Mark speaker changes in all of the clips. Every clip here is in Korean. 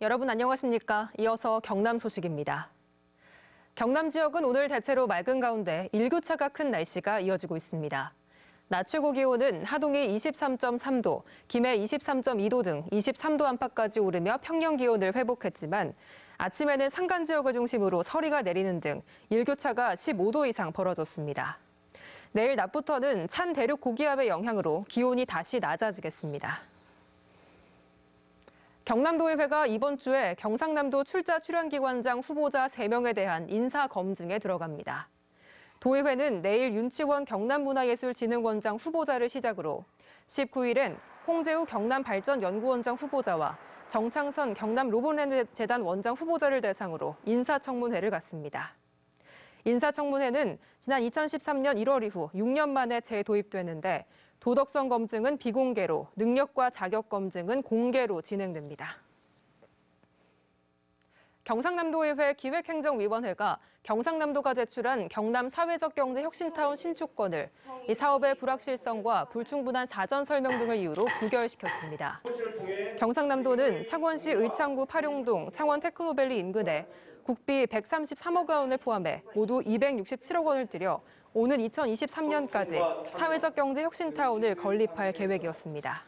Speaker 1: 여러분 안녕하십니까? 이어서 경남 소식입니다. 경남 지역은 오늘 대체로 맑은 가운데 일교차가 큰 날씨가 이어지고 있습니다. 낮 최고 기온은 하동이 23.3도, 김해 23.2도 등 23도 안팎까지 오르며 평년 기온을 회복했지만 아침에는 산간 지역을 중심으로 서리가 내리는 등 일교차가 15도 이상 벌어졌습니다. 내일 낮부터는 찬 대륙 고기압의 영향으로 기온이 다시 낮아지겠습니다. 경남도의회가 이번 주에 경상남도 출자 출연기관장 후보자 3명에 대한 인사검증에 들어갑니다. 도의회는 내일 윤치원 경남문화예술진흥원장 후보자를 시작으로 19일엔 홍재우 경남발전연구원장 후보자와 정창선 경남로봇랜드재단 원장 후보자를 대상으로 인사청문회를 갖습니다. 인사청문회는 지난 2013년 1월 이후 6년 만에 재도입됐는데 도덕성 검증은 비공개로, 능력과 자격 검증은 공개로 진행됩니다. 경상남도의회 기획행정위원회가 경상남도가 제출한 경남 사회적 경제 혁신타운 신축건을 이 사업의 불확실성과 불충분한 사전 설명 등을 이유로 부결시켰습니다. 경상남도는 창원시 의창구 파룡동 창원 테크노밸리 인근에 국비 133억 원을 포함해 모두 267억 원을 들여 오는 2023년까지 사회적 경제 혁신타운을 건립할 계획이었습니다.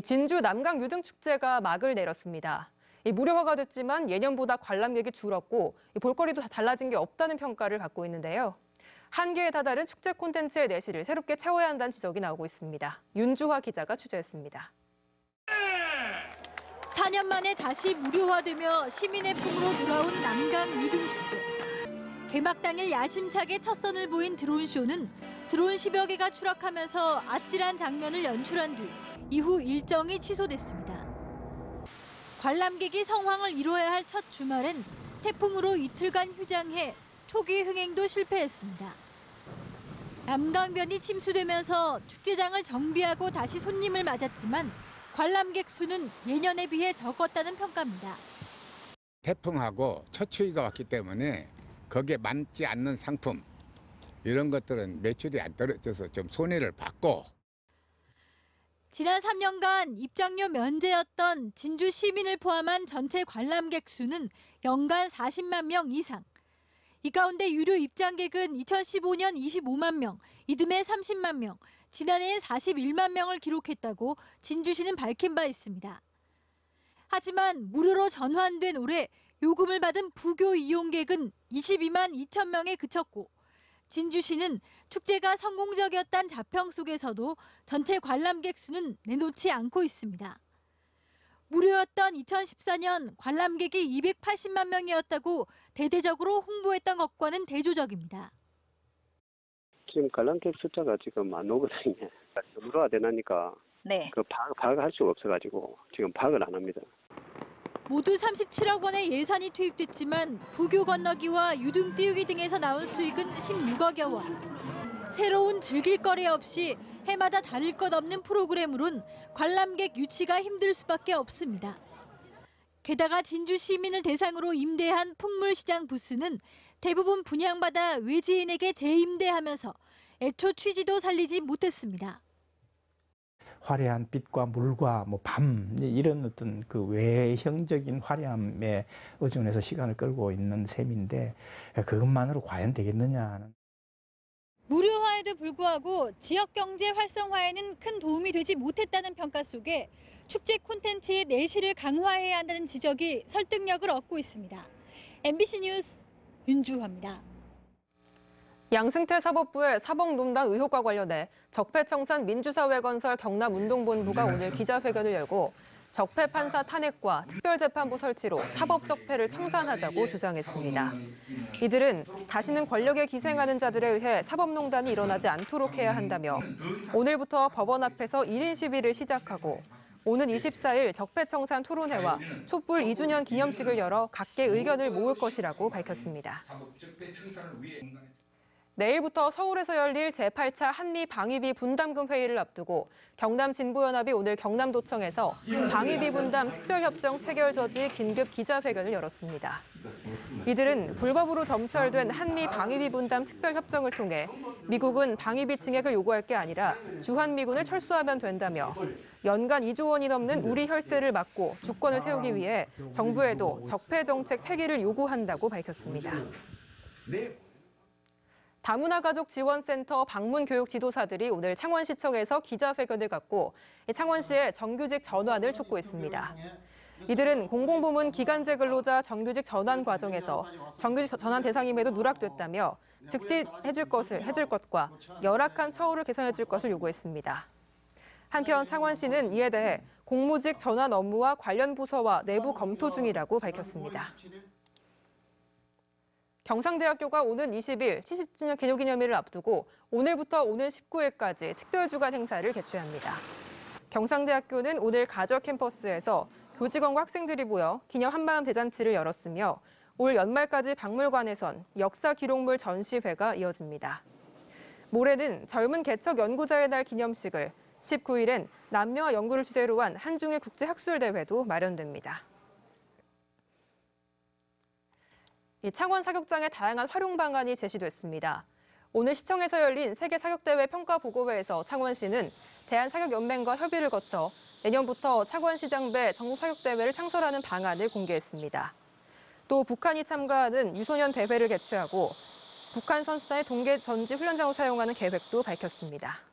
Speaker 1: 진주 남강 유등축제가 막을 내렸습니다. 무료화가 됐지만 예년보다 관람객이 줄었고 볼거리도 달라진 게 없다는 평가를 받고 있는데요. 한계에 다다른 축제 콘텐츠의 내실을 새롭게 채워야 한다는 지적이 나오고 있습니다. 윤주화 기자가 취재했습니다.
Speaker 2: 4년 만에 다시 무료화되며 시민의 품으로 돌아온 남강 유등축제. 개막 당일 야심차게 첫 선을 보인 드론쇼는 드론 10여 개가 추락하면서 아찔한 장면을 연출한 뒤 이후 일정이 취소됐습니다. 관람객이 성황을 이뤄야 할 첫 주말엔 태풍으로 이틀간 휴장해 초기 흥행도 실패했습니다. 남강변이 침수되면서 축제장을 정비하고 다시 손님을 맞았지만 관람객 수는 예년에 비해 적었다는 평가입니다.
Speaker 3: 태풍하고 첫 추위가 왔기 때문에 거기에 맞지 않는 상품 이런 것들은 매출이 안 떨어져서 좀 손해를 봤고
Speaker 2: 지난 3년간 입장료 면제였던 진주 시민을 포함한 전체 관람객 수는 연간 40만 명 이상. 이 가운데 유료 입장객은 2015년 25만 명, 이듬해 30만 명, 지난해엔 41만 명을 기록했다고 진주시는 밝힌 바 있습니다. 하지만 무료로 전환된 올해 요금을 받은 부교 이용객은 22만 2천 명에 그쳤고 진주시는 축제가 성공적이었다는 자평 속에서도 전체 관람객 수는 내놓지 않고 있습니다. 무료였던 2014년 관람객이 280만 명이었다고 대대적으로 홍보했던 것과는 대조적입니다.
Speaker 4: 지금 관람객 숫자가 지금 안 오거든요. 무료화 되나니까 그 파악할 수가 없어가지고 지금 파악을 안 합니다.
Speaker 2: 모두 37억 원의 예산이 투입됐지만 부교 건너기와 유등 띄우기 등에서 나온 수익은 16억여 원. 새로운 즐길거리 없이 해마다 다를 것 없는 프로그램으론 관람객 유치가 힘들 수밖에 없습니다. 게다가 진주 시민을 대상으로 임대한 풍물시장 부스는 대부분 분양받아 외지인에게 재임대하면서 애초 취지도 살리지 못했습니다.
Speaker 5: 화려한 빛과 물과 밤 이런 어떤 그 외형적인 화려함에 의존해서 시간을 끌고 있는 셈인데 그것만으로 과연 되겠느냐는.
Speaker 2: 무료화에도 불구하고 지역 경제 활성화에는 큰 도움이 되지 못했다는 평가 속에 축제 콘텐츠의 내실을 강화해야 한다는 지적이 설득력을 얻고 있습니다. MBC 뉴스 윤주화입니다.
Speaker 1: 양승태 사법부의 사법농단 의혹과 관련해 적폐청산 민주사회건설 경남운동본부가 오늘 기자회견을 열고 적폐 판사 탄핵과 특별재판부 설치로 사법적폐를 청산하자고 주장했습니다. 이들은 다시는 권력에 기생하는 자들에 의해 사법농단이 일어나지 않도록 해야 한다며 오늘부터 법원 앞에서 1인 시위를 시작하고 오는 24일 적폐청산 토론회와 촛불 2주년 기념식을 열어 각계 의견을 모을 것이라고 밝혔습니다. 내일부터 서울에서 열릴 제8차 한미방위비 분담금 회의를 앞두고 경남진보연합이 오늘 경남도청에서 방위비 분담 특별협정 체결 저지 긴급 기자회견을 열었습니다. 이들은 불법으로 점철된 한미방위비 분담 특별협정을 통해 미국은 방위비 증액을 요구할 게 아니라 주한미군을 철수하면 된다며 연간 2조 원이 넘는 우리 혈세를 막고 주권을 세우기 위해 정부에도 적폐 정책 폐기를 요구한다고 밝혔습니다. 다문화 가족 지원센터 방문 교육 지도사들이 오늘 창원시청에서 기자회견을 갖고 창원시의 정규직 전환을 촉구했습니다. 이들은 공공부문 기간제 근로자 정규직 전환 과정에서 정규직 전환 대상임에도 누락됐다며 즉시 해줄 것과 열악한 처우를 개선해줄 것을 요구했습니다. 한편 창원시는 이에 대해 공무직 전환 업무와 관련 부서와 내부 검토 중이라고 밝혔습니다. 경상대학교가 오는 20일 70주년 개교기념일을 앞두고 오늘부터 오는 19일까지 특별주간 행사를 개최합니다. 경상대학교는 오늘 가저 캠퍼스에서 교직원과 학생들이 모여 기념 한마음 대잔치를 열었으며 올 연말까지 박물관에선 역사 기록물 전시회가 이어집니다. 모레는 젊은 개척 연구자의 날 기념식을, 19일엔 남녀와 연구를 주제로 한 한중일 국제학술대회도 마련됩니다. 창원 사격장의 다양한 활용 방안이 제시됐습니다. 오늘 시청에서 열린 세계 사격대회 평가 보고회에서 창원시는 대한사격연맹과 협의를 거쳐 내년부터 창원시장배 전국 사격대회를 창설하는 방안을 공개했습니다. 또 북한이 참가하는 유소년 대회를 개최하고 북한 선수단의 동계 전지 훈련장으로 사용하는 계획도 밝혔습니다.